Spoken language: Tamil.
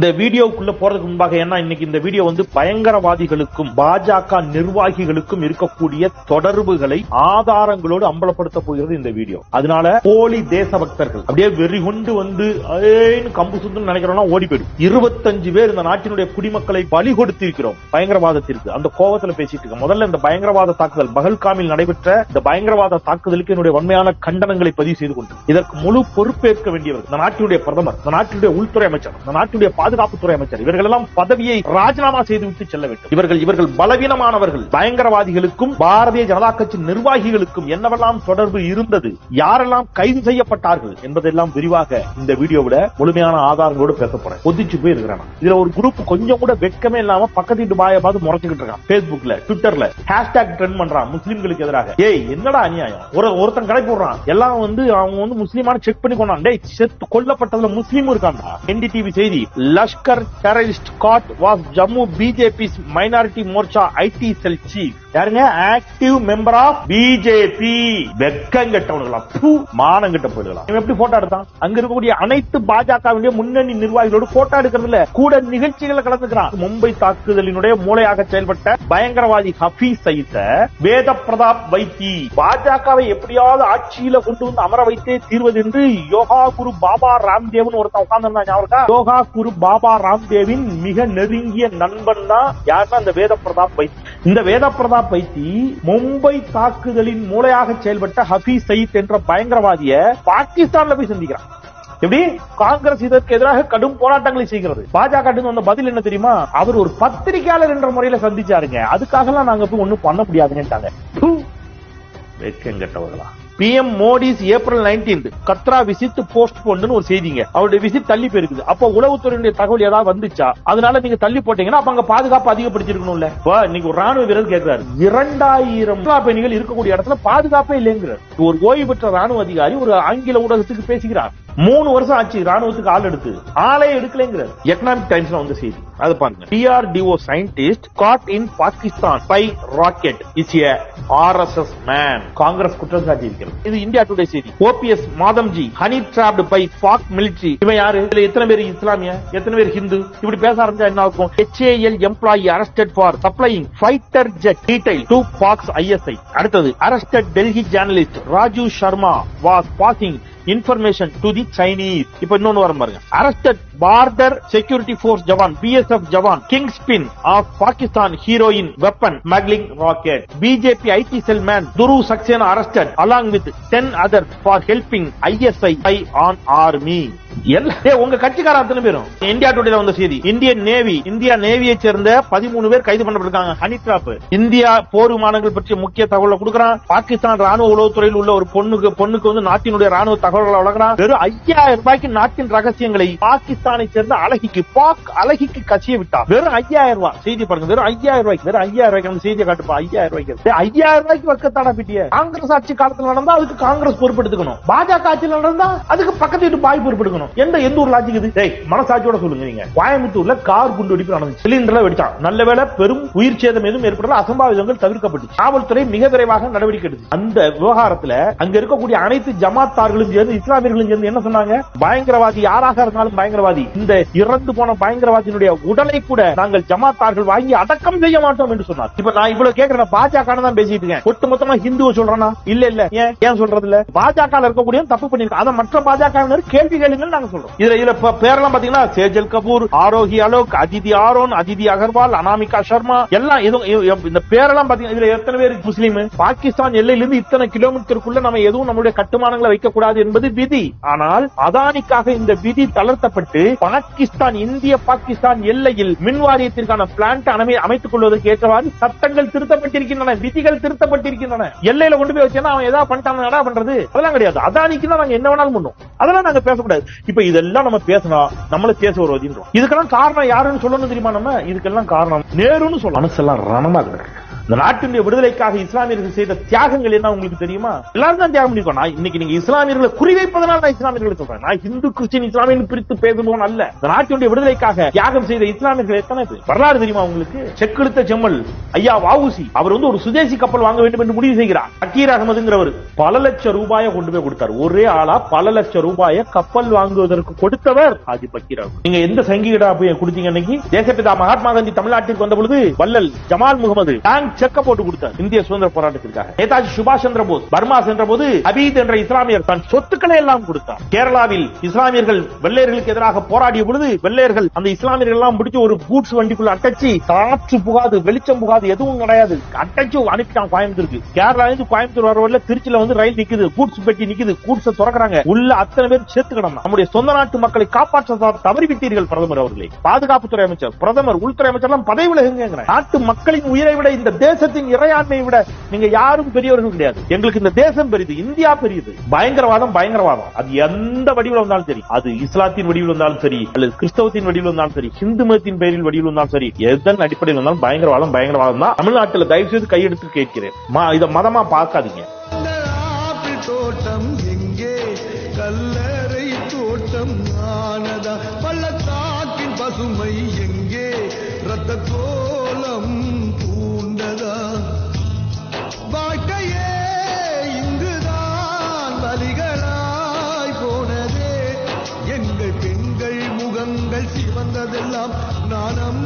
இந்த வீடியோக்குள்ள போறதுக்கு முன்பாக ஏன்னா இன்னைக்கு இந்த வீடியோ பயங்கரவாதிகளுக்கும் பாஜக நிர்வாகிகளுக்கும் இருக்கக்கூடிய தொடர்புகளை ஆதாரங்களோடு அம்பலப்படுத்த போகிறது இந்த வீடியோ. அதனால போலி தேசபக்தர்கள் அப்படியே வெறி கொண்டு கம்பு சுத்து நினைக்கிறோம்னா ஓடி போயிடும். 25 பேர் இந்த நாட்டினுடைய குடிமக்களை பலி கொடுத்திருக்கிறோம் பயங்கரவாதத்திற்கு. அந்த கோபத்துல பேசிட்டு இருக்க முதல்ல இந்த பயங்கரவாத தாக்குதல் பகல்காமில் நடைபெற்ற இந்த பயங்கரவாத தாக்குதலுக்கு என்னுடைய வன்மையான கண்டனங்களை பதிவு செய்து கொண்டு இதற்கு முழு பொறுப்பேற்க வேண்டியவர் இந்த நாட்டினுடைய பிரதமர், இந்த நாட்டினுடைய உள்துறை அமைச்சர், இந்த நாட்டினுடைய பாதுகாப்புத்துறை அமைச்சர். இவர்கள் எல்லாம் பதவியை ராஜினாமா செய்துவிட்டு செல்ல வேண்டும். இவர்கள் பலவீனமானவர்கள். பயங்கரவாதிகளுக்கும் பாரதிய ஜனதா கட்சி நிர்வாகிகளுக்கும் என்னவெல்லாம் தொடர்பு இருந்தது, யாரெல்லாம் கைது செய்யப்பட்டார்கள் என்பதெல்லாம் விரிவாக இந்த வீடியோவில் முழுமையான ஆதாரங்களோடு பேச போறேன். ஒதிச்சு போய் இருக்கிறான். இதுல ஒரு குரூப் கொஞ்சம் கூட வெட்கமே இல்லாம பக்கத்து வீட்டு பாயை பார்த்து முறைச்சுக்கிட்டு இருக்கான். பேஸ்புக்ல ட்விட்டர்ல ஹேஷ்டாக் ட்ரெண்ட் பண்றான் முஸ்லிம்களுக்கு எதிராக. ஏய் என்னடா அநியாயம். ஒருத்தன் கடை போடுறான். எல்லாம் அவங்க முஸ்லிமான செக் பண்ணி கொண்டான். டேய் செத்து கொல்லப்பட்டதுல முஸ்லீமும் இருக்கான்டா. என்டிடிவி செய்தி Lashkar terrorist got was Jammu BJP minority Morcha IT cell chief. யாருங்க? Active member of BJP. வெக்கம் கெட்டவனுங்களா, மானம் கெட்ட போயிடலாம். எப்படி போட்டோ எடுத்தான்? அங்க இருக்கக்கூடிய அனைத்து பாஜகவினுடைய முன்னணி நிர்வாகிகளோடு போட்டோ எடுக்கிறதுல கூட நிகழ்ச்சிகளை கலந்துக்கிறான். மும்பை தாக்குதலினுடைய மூளையாக செயல்பட்ட பயங்கரவாதி ஹபீஸ் சயீத வேத பிரதாப் வைத்தி பாஜகவை எப்படியாவது ஆட்சியில கொண்டு வந்து அமர வைத்தே தீர்வது என்று யோகா குரு பாபா ராம்தேவ் ஒருத்தன் உட்கார்ந்து யோகா குரு பாபா ராம்தேவின் மிக நெருங்கிய நண்பன் தான் யாருன்னா இந்த வேத பிரதாப் வைத்தி. இந்த வேத பிரதாப் வைத்தி மும்பை தாக்குதலின் மூளையாக செயல்பட்ட ஹபீஸ் சயீத் என்ற பயங்கரவாதிய பாகிஸ்தான்ல போய் சந்திக்கிறான். எப்படி? காங்கிரஸ் இதற்கு எதிராக கடும் போராட்டங்களை செய்கிறது. பாஜக வந்த பதில் என்ன தெரியுமா? அவர் ஒரு பத்திரிகையாளர் என்ற முறையில சந்திச்சாருங்க. அதுக்காக எல்லாம் நாங்க போய் ஒண்ணும் பண்ண முடியாதுன்னு வெட்கங்கட்டவர்களா. PM மோடிஸ் ஏப்ரல் 19 கத்ரா விசிட் போஸ்ட்போன் ஒரு செய்திங்க. அவருடைய விசிட் தள்ளி போயிருக்குது. அப்போ உளவுத்துறையுடைய தகவல் ஏதாவது வந்துச்சா? அதனால நீங்க தள்ளி போட்டீங்கன்னா அப்ப அங்க பாதுகாப்பு அதிகப்படுத்திருக்கணும்ல. இன்னைக்கு ஒரு ராணுவ வீரர் கேட்கிறாரு, 2000 பயணிகள் இருக்கக்கூடிய இடத்துல பாதுகாப்பே இல்லைங்கிறார். ஒரு ஓய்வு பெற்ற ராணுவ அதிகாரி ஒரு ஆங்கில ஊடகத்துக்கு பேசுகிறார். 3 வருஷம் ஆச்சு ராணுவத்துக்கு ஆள் எடுத்து, ஆளே எடுக்கலங்கிறார். எக்கனாமிக் டைம்ஸ்ல வந்து செய்தி அது பாருங்க. DRDO scientist got in Pakistan by rocket is a RSS man. Congress குற்றம் சாட்டி இருக்கிறது. இது இந்தியா டுடே செய்தி. OPS மாதம்ஜி honey trapped by Pak military. இவன் யாரு? இதுல எத்தனை பேர் இஸ்லாமிய, எத்தனை பேர் ஹிந்து? இப்படி பேச ஆரம்பிச்சா என்ன ஆகும்? HAL employee arrested for supplying fighter jet detail to Pak's ISI. அடுத்தது arrested Delhi journalist Raju Sharma was passing information to the Chinese. இப்ப இன்னொன்னு வரும் பாருங்க. Arrested border security force jawan BSF jawan kingpin of Pakistan heroin weapon smuggling rocket. BJP IT cell man Duru Saxena arrested along with 10 others for helping ISI on army. உங்க கட்சிக்கார அத்தனை பேரும் இந்தியா டுடேல வந்த செய்தி. இந்தியா நேவியை சேர்ந்த 13 பேர் கைது பண்ணப்பட்டிருக்காங்க. Honey trap. இந்தியா போர் விமானங்கள் பற்றிய முக்கிய தகவலை கொடுக்கிறான். பாகிஸ்தான் ராணுவ உளவுத்துறையில் உள்ள ஒரு பொண்ணுக்கு நாட்டினுடைய ராணுவ தகவல்களை வழங்குறான். வெறும் 5000 ரூபாய்க்கு நாட்டின் ரகசியங்களை பாகிஸ்தானை சேர்ந்த அழகிக்கு கசிய விட்டார். வெறும் 5000 ரூபாய். செய்தி பாருங்க. வெறும் 5000 ரூபாய்க்கு. வெறும் 5000 ரூபாய்க்கு அந்த செய்தியை காட்டுப்பா. 5000 ரூபாய்க்கு. 5000 ரூபாய்க்கு வக்கத்தான பிட்டிய. காங்கிரஸ் ஆட்சி காலத்தில் நடந்தா அதுக்கு காங்கிரஸ் பொறுப்பெடுத்துக்கணும். பாஜக ஆட்சியில் நடந்தா அதுக்கு பக்கத்து வீட்டு பாய் பொறுப்பெடுக்கணும். எந்த ஊர் லாஜிக் இது? மனசாட்சியோட சொல்லுங்க. நீங்க கோயம்புத்தூர்ல கார் குண்டு வெடிப்பு நடந்துச்சு. சிலிண்டர்ல வெடிச்சான். நல்ல வேளை பெரும் உயிர் சேதம் எதுவும் ஏற்படல. அசம்பாவிதங்கள் தவிர்க்கப்பட்டு காவல்துறை மிக விரைவாக நடவடிக்கை எடுத்து அந்த விவகாரத்துல அங்க இருக்கக்கூடிய அனைத்து ஜமாத்தார்களும் சேர்ந்து இஸ்லாமியர்களும் சேர்ந்து என்ன சொன்னாங்க? பயங்கரவாதி யாராக இருந்தாலும் பயங்கரவாதி, இந்த இறந்து போன பயங்கரவாதியினுடைய உடலை கூட நாங்கள் ஜமாத்தார்கள் வாங்கி அடக்கம் செய்ய மாட்டோம் என்று சொன்னார். இப்ப நான் இவ்வளவு கேட்கிறேன். பாஜக தான் பேசிட்டு இருக்கேன். ஒட்டுமொத்தமா ஹிந்துவை சொல்றேன்னா இல்ல ஏன் சொல்றது இல்ல? பாஜக இருக்கக்கூடிய தப்பு பண்ணிருக்க. அதை மற்ற பாஜக கேள்வி கேளுங்க. இதுல பேரெல்லாம் பாத்தீங்கன்னா சேஜல் கபூர், ஆரோஹி அலோக், அதிதி ஆரோன், அதிதி அகர்வால், அனாமிகா சர்மா எல்லாம் இந்த பேரெல்லாம் பாத்தீங்கன்னா இதுல எத்தனை பேர் முஸ்லீம்? பாகிஸ்தான் எல்லையிலிருந்து இத்தனை கிலோமீட்டருக்குள்ள நம்ம எதுவும் நம்மளுடைய கட்டுமானங்களை வைக்கக்கூடாது என்பது விதி. ஆனால் அதானிக்காக இந்த விதி தளர்த்தப்பட்டு இந்திய பாகிஸ்தான் எல்லையில் மின் வாரியத்திற்கான பிளான்ட் அமைத்துக் கொள்வதற்கு ஏற்றவாறு சட்டங்கள் திருத்தப்பட்டிருக்கின்றன, விதிகள் திருத்தப்பட்டிருக்கின்றன. எல்லையில கொண்டு போய் வச்சா அவன் ஏதாவது பண்ணிட்டாங்க பண்றது அதெல்லாம் கிடையாது. அதானிக்கு தான் நாங்க என்ன வேணாலும் பண்ணுவோம். அதெல்லாம் நாங்க பேசக்கூடாது. இப்ப இதெல்லாம் நம்ம பேசினா நம்மள தேச வருவதின்றோம். இதுக்கெல்லாம் காரணம் யாருன்னு சொல்லணும் தெரியுமா? நம்ம இதுக்கெல்லாம் காரணம் நேருன்னு சொல்லணும். மனசெல்லாம் ரணமா இருக்கு. இந்த நாட்டினுடைய விடுதலைக்காக இஸ்லாமியர்கள் செய்த தியாகங்கள் என்ன உங்களுக்கு தெரியுமா? எல்லாரும் தான் தியாகம் பண்ணிருக்கோம். நான் இன்னைக்கு நீங்க இஸ்லாமியர்களை குறிவைப்பதனால நான் இஸ்லாமியர்களை சொல்றேன். நான் இந்து கிறிஸ்டின் இஸ்லாமியன் பிரித்து பேசுவோம் அல்ல. இந்த நாட்டினுடைய விடுதலைக்காக தியாகம் செய்த இஸ்லாமியர்கள் எத்தனை பேர் வரலாறு தெரியுமா உங்களுக்கு? செக்கெடுத்த செம்மல் ஐயா வஉசி அவர் ஒரு சுதேசி கப்பல் வாங்க வேண்டும் என்று முடிவு செய்கிறார். அக்கீர் அகமதுங்கிறவர் பல லட்சம் ரூபாயை கொண்டு போய் கொடுத்தார். ஒரே ஆளா பல லட்சம் ரூபாயை கப்பல் வாங்குவதற்கு கொடுத்தவர் ஹாஜி பக்கீர் அகமது. நீங்க எந்த சங்கிடா போய் கொடுத்தீங்க? அன்னைக்கு தேசப்பிதா மகாத்மா காந்தி தமிழ்நாட்டிற்கு வந்த பொழுது வள்ளல் ஜமால் முகமது டேங்க் செக்க போட்டு கொடுத்தார் இந்திய சுதந்திர போராட்டத்திற்காக. நேதாஜி சுபாஷ் சந்திர போஸ் பர்மா சென்ற போது அபீத் என்ற இஸ்லாமியர் தன் சொத்துக்களை எல்லாம் கொடுத்தார். கேரளாவில் இஸ்லாமியர்கள் வெள்ளையர்களுக்கு எதிராக போராடிய பொழுது வெள்ளையர்கள் அந்த இஸ்லாமியர்கள் எல்லாம் பிடிச்சு ஒரு கூட்ஸ் வண்டிக்குள்ள அட்டச்சி காற்று புகாது வெளிச்சம் புகாது எதுவும் கிடையாது அட்டச்சு அனுப்பிட்டான் கோயம்புத்தூருக்கு. கேரளா கோயம்புத்தூர் வரவரில் திருச்சியில ரயில் நிக்குது, கூட்ஸ் பெட்டி நிக்குது, கூட்ஸ் திறக்கிறாங்க, உள்ள அத்தனை பேர் சேர்த்து கிடந்தா. நம்முடைய சொந்த நாட்டு மக்களை காப்பாற்ற தவறிவிட்டீர்கள் பிரதமர் அவர்களே. பாதுகாப்புத்துறை அமைச்சர், பிரதமர், உள்துறை அமைச்சர் எல்லாம் பதவி விலகுங்க. நாட்டு மக்களின் உயிரை விட இந்த தேசத்தின் இறையாண்மையை விட நீங்க யாரும் பெரியவர்கள் கிடையாது. எங்களுக்கு இந்த தேசம் பெரியது, இந்தியா பெரியது. பயங்கரவாதம் பயங்கரவாதம் அது எந்த வடிவில் வந்தாலும் சரி, அது இஸ்லாத்தின் வடிவில் வந்தாலும் சரி, அல்லது கிறிஸ்தவத்தின் வடிவில் வந்தாலும் சரி, ஹிந்து மதத்தின் பெயரில் வடிவில் வந்தாலும் சரி, எதன் அடிப்படையில் வந்தாலும் பயங்கரவாதம் பயங்கரவாதம் தான். தமிழ்நாட்டில் தயவு செய்து கையெடுத்து கேட்கிறேன், இதை மதமா பார்க்காதீங்க. தோட்டம் எங்கே கல்லறை தோட்டம் ஆனதா, பள்ளத்தாக்கின் பசுமை எங்கே ரத்த கோலம் பூண்டதா, வாழ்க்கையே இங்குதான் வலிகளாய் போனதே, எங்கள் பெண்கள் முகங்கள் சிவந்ததெல்லாம் நாணம்